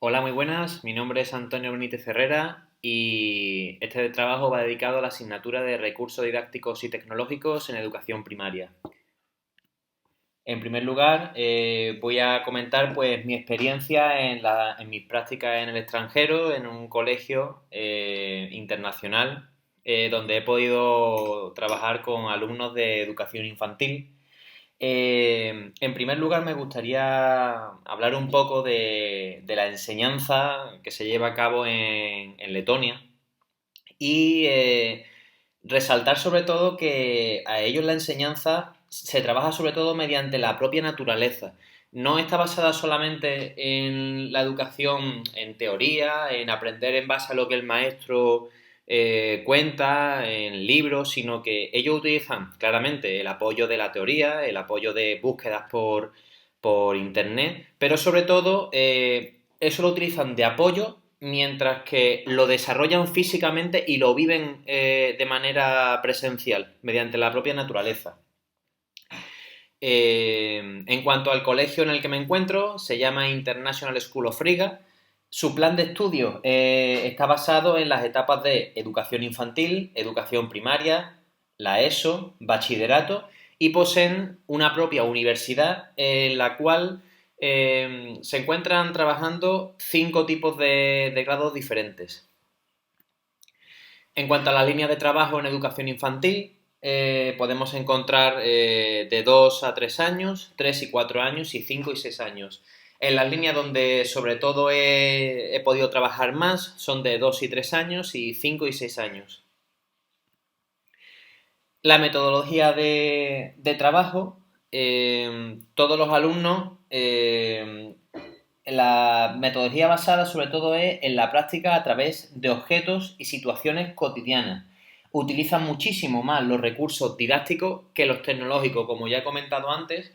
Hola, muy buenas. Mi nombre es Antonio Benítez Herrera y este trabajo va dedicado a la asignatura de recursos didácticos y tecnológicos en educación primaria. En primer lugar, voy a comentar pues mi experiencia en mis prácticas en el extranjero, en un colegio internacional, donde he podido trabajar con alumnos de educación infantil. En primer lugar, me gustaría hablar un poco de la enseñanza que se lleva a cabo en Letonia y resaltar sobre todo que a ellos la enseñanza se trabaja sobre todo mediante la propia naturaleza. No está basada solamente en la educación en teoría, en aprender en base a lo que el maestro cuenta en libros, sino que ellos utilizan claramente el apoyo de la teoría, el apoyo de búsquedas por internet, pero sobre todo eso lo utilizan de apoyo mientras que lo desarrollan físicamente y lo viven de manera presencial, mediante la propia naturaleza. En cuanto al colegio en el que me encuentro, se llama International School of Riga. Su plan de estudio está basado en las etapas de educación infantil, educación primaria, la ESO, bachillerato y poseen una propia universidad en la cual se encuentran trabajando 5 tipos de grados diferentes. En cuanto a las líneas de trabajo en educación infantil, podemos encontrar de 2 a 3 años, 3 y 4 años y 5 y 6 años. En las líneas donde sobre todo he podido trabajar más son de 2 y 3 años y 5 y 6 años. La metodología de trabajo, todos los alumnos, la metodología basada sobre todo es en la práctica a través de objetos y situaciones cotidianas. Utilizan muchísimo más los recursos didácticos que los tecnológicos, como ya he comentado antes.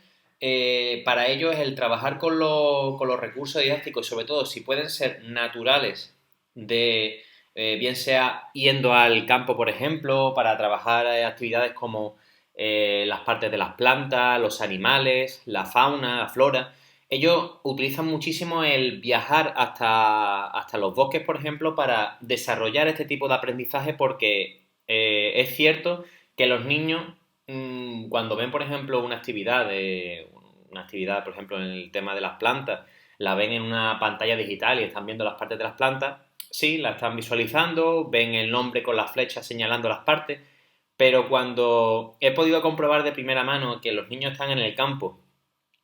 Para ellos el trabajar con los recursos didácticos y sobre todo si pueden ser naturales de bien sea yendo al campo, por ejemplo, para trabajar actividades como las partes de las plantas, los animales, la fauna, la flora. Ellos utilizan muchísimo el viajar hasta los bosques, por ejemplo, para desarrollar este tipo de aprendizaje porque es cierto que los niños, cuando ven, por ejemplo, una actividad, por ejemplo, en el tema de las plantas, la ven en una pantalla digital y están viendo las partes de las plantas, sí, la están visualizando, ven el nombre con las flechas señalando las partes, pero cuando he podido comprobar de primera mano que los niños están en el campo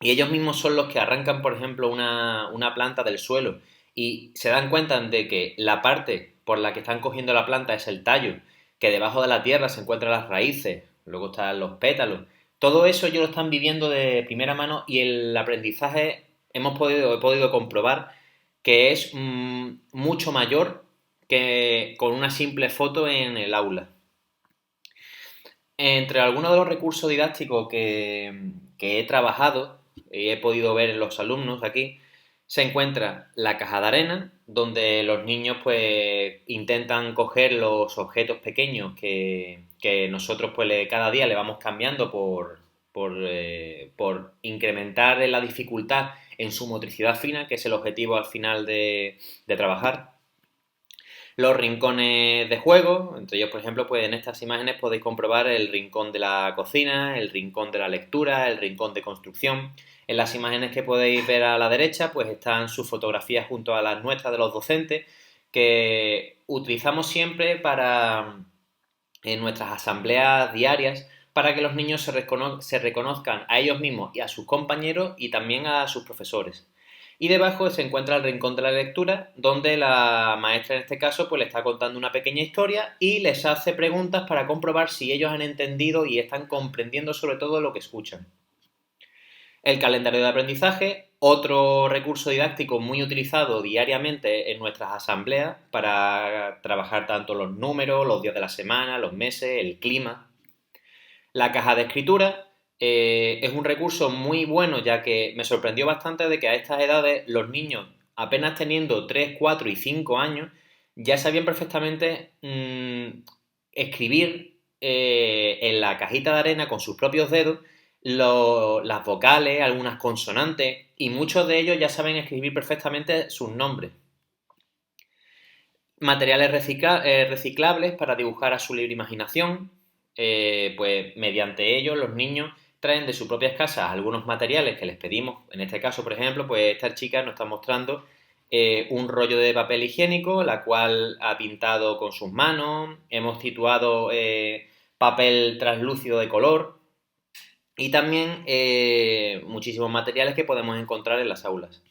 y ellos mismos son los que arrancan, por ejemplo, una planta del suelo y se dan cuenta de que la parte por la que están cogiendo la planta es el tallo, que debajo de la tierra se encuentran las raíces, luego están los pétalos. Todo eso ellos lo están viviendo de primera mano y el aprendizaje he podido comprobar que es mucho mayor que con una simple foto en el aula. Entre algunos de los recursos didácticos que he trabajado y he podido ver en los alumnos aquí, se encuentra la caja de arena, donde los niños pues intentan coger los objetos pequeños que nosotros pues cada día le vamos cambiando por incrementar la dificultad en su motricidad fina, que es el objetivo al final de trabajar. Los rincones de juego, entre ellos, por ejemplo, pues en estas imágenes podéis comprobar el rincón de la cocina, el rincón de la lectura, el rincón de construcción. En las imágenes que podéis ver a la derecha, pues están sus fotografías junto a las nuestras de los docentes, que utilizamos siempre en nuestras asambleas diarias para que los niños se reconozcan a ellos mismos y a sus compañeros y también a sus profesores. Y debajo se encuentra el rincón de la lectura, donde la maestra en este caso pues le está contando una pequeña historia y les hace preguntas para comprobar si ellos han entendido y están comprendiendo sobre todo lo que escuchan. El calendario de aprendizaje, otro recurso didáctico muy utilizado diariamente en nuestras asambleas para trabajar tanto los números, los días de la semana, los meses, el clima. La caja de escritura es un recurso muy bueno ya que me sorprendió bastante de que a estas edades los niños, apenas teniendo 3, 4 y 5 años, ya sabían perfectamente escribir en la cajita de arena con sus propios dedos las vocales, algunas consonantes, y muchos de ellos ya saben escribir perfectamente sus nombres. Materiales reciclables para dibujar a su libre imaginación, pues mediante ellos los niños traen de sus propias casas algunos materiales que les pedimos. En este caso, por ejemplo, pues esta chica nos está mostrando un rollo de papel higiénico, la cual ha pintado con sus manos. Hemos situado papel translúcido de color y también muchísimos materiales que podemos encontrar en las aulas.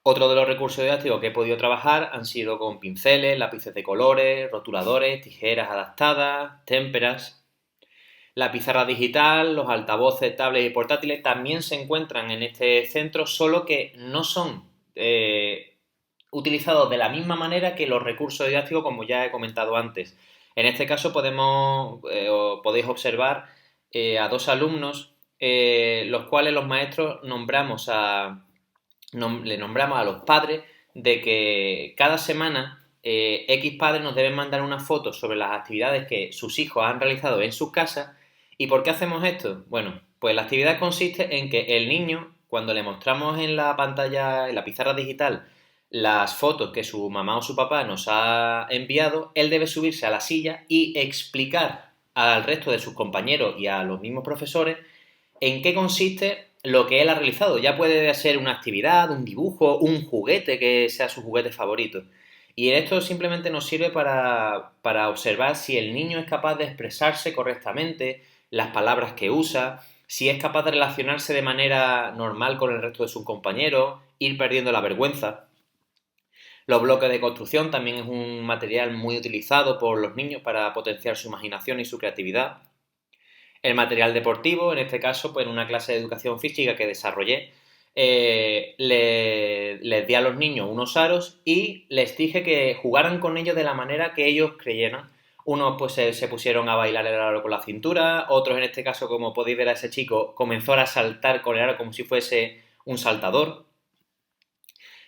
Otro de los recursos didácticos que he podido trabajar han sido con pinceles, lápices de colores, rotuladores, tijeras adaptadas, témperas. La pizarra digital, los altavoces, tablets y portátiles también se encuentran en este centro, solo que no son utilizados de la misma manera que los recursos didácticos, como ya he comentado antes. En este caso podéis observar a dos alumnos, los cuales los maestros le nombramos a los padres de que cada semana X padres nos deben mandar una foto sobre las actividades que sus hijos han realizado en sus casas. ¿Y por qué hacemos esto? Bueno, pues la actividad consiste en que el niño, cuando le mostramos en la pantalla, en la pizarra digital, las fotos que su mamá o su papá nos ha enviado, él debe subirse a la silla y explicar al resto de sus compañeros y a los mismos profesores en qué consiste lo que él ha realizado. Ya puede ser una actividad, un dibujo, un juguete que sea su juguete favorito. Y esto simplemente nos sirve para observar si el niño es capaz de expresarse correctamente, las palabras que usa, si es capaz de relacionarse de manera normal con el resto de sus compañeros, ir perdiendo la vergüenza. Los bloques de construcción también es un material muy utilizado por los niños para potenciar su imaginación y su creatividad. El material deportivo, en este caso, pues en una clase de educación física que desarrollé, les di a los niños unos aros y les dije que jugaran con ellos de la manera que ellos creyeran. Unos pues se pusieron a bailar el aro con la cintura, otros en este caso, como podéis ver a ese chico, comenzó a saltar con el aro como si fuese un saltador.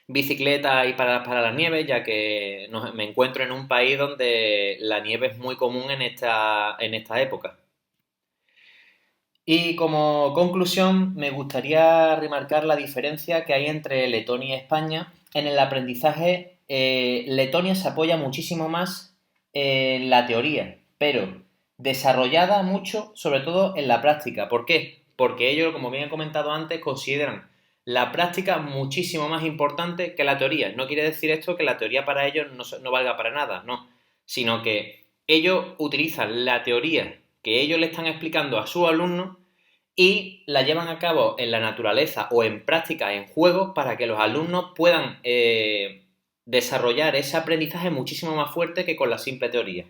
Bicicleta y para la nieve, ya que me encuentro en un país donde la nieve es muy común en esta época. Y como conclusión, me gustaría remarcar la diferencia que hay entre Letonia y España. En el aprendizaje, Letonia se apoya muchísimo más en la teoría, pero desarrollada mucho, sobre todo en la práctica. ¿Por qué? Porque ellos, como bien he comentado antes, consideran la práctica muchísimo más importante que la teoría. No quiere decir esto que la teoría para ellos no valga para nada, no. Sino que ellos utilizan la teoría que ellos le están explicando a sus alumnos y la llevan a cabo en la naturaleza o en práctica, en juegos, para que los alumnos puedan desarrollar ese aprendizaje muchísimo más fuerte que con la simple teoría.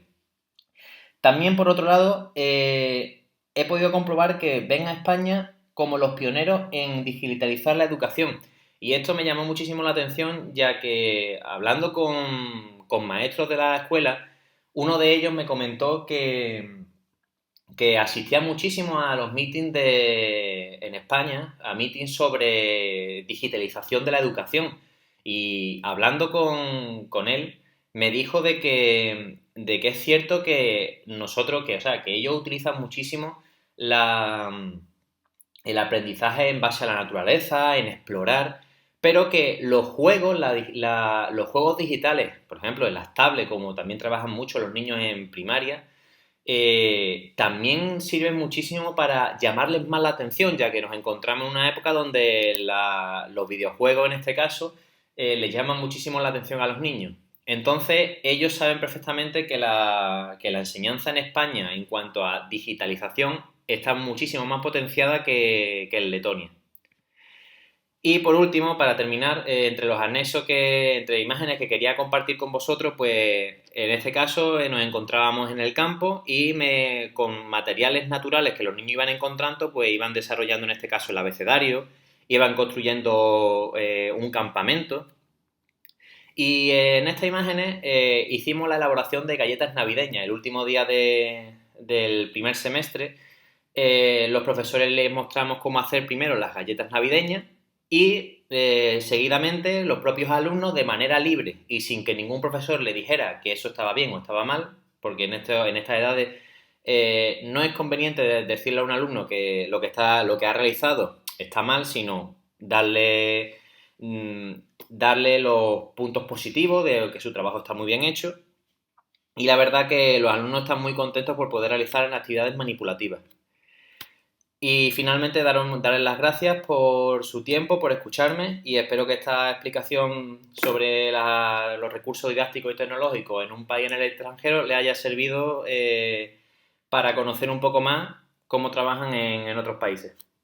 También, por otro lado, he podido comprobar que ven a España como los pioneros en digitalizar la educación. Y esto me llamó muchísimo la atención, ya que hablando con maestros de la escuela, uno de ellos me comentó que asistía muchísimo a los meetings en España, a meetings sobre digitalización de la educación. Y hablando con él, me dijo de que es cierto que nosotros, que ellos utilizan muchísimo el aprendizaje en base a la naturaleza, en explorar, pero que los juegos, los juegos digitales, por ejemplo, en las tablets, como también trabajan mucho los niños en primaria, también sirven muchísimo para llamarles más la atención, ya que nos encontramos en una época donde los videojuegos, en este caso, les llaman muchísimo la atención a los niños. Entonces, ellos saben perfectamente que la enseñanza en España en cuanto a digitalización está muchísimo más potenciada que en Letonia. Y por último, para terminar, entre los anexos entre imágenes que quería compartir con vosotros, pues en este caso nos encontrábamos en el campo y con materiales naturales que los niños iban encontrando, pues iban desarrollando en este caso el abecedario, iban construyendo un campamento. Y en estas imágenes hicimos la elaboración de galletas navideñas. El último día del primer semestre, los profesores les mostramos cómo hacer primero las galletas navideñas y seguidamente los propios alumnos de manera libre y sin que ningún profesor le dijera que eso estaba bien o estaba mal, porque en estas edades no es conveniente decirle a un alumno que lo que ha realizado está mal, sino mm, darle los puntos positivos de que su trabajo está muy bien hecho. Y la verdad que los alumnos están muy contentos por poder realizar actividades manipulativas. Y finalmente darles las gracias por su tiempo, por escucharme, y espero que esta explicación sobre los recursos didácticos y tecnológicos en un país en el extranjero le haya servido para conocer un poco más cómo trabajan en otros países.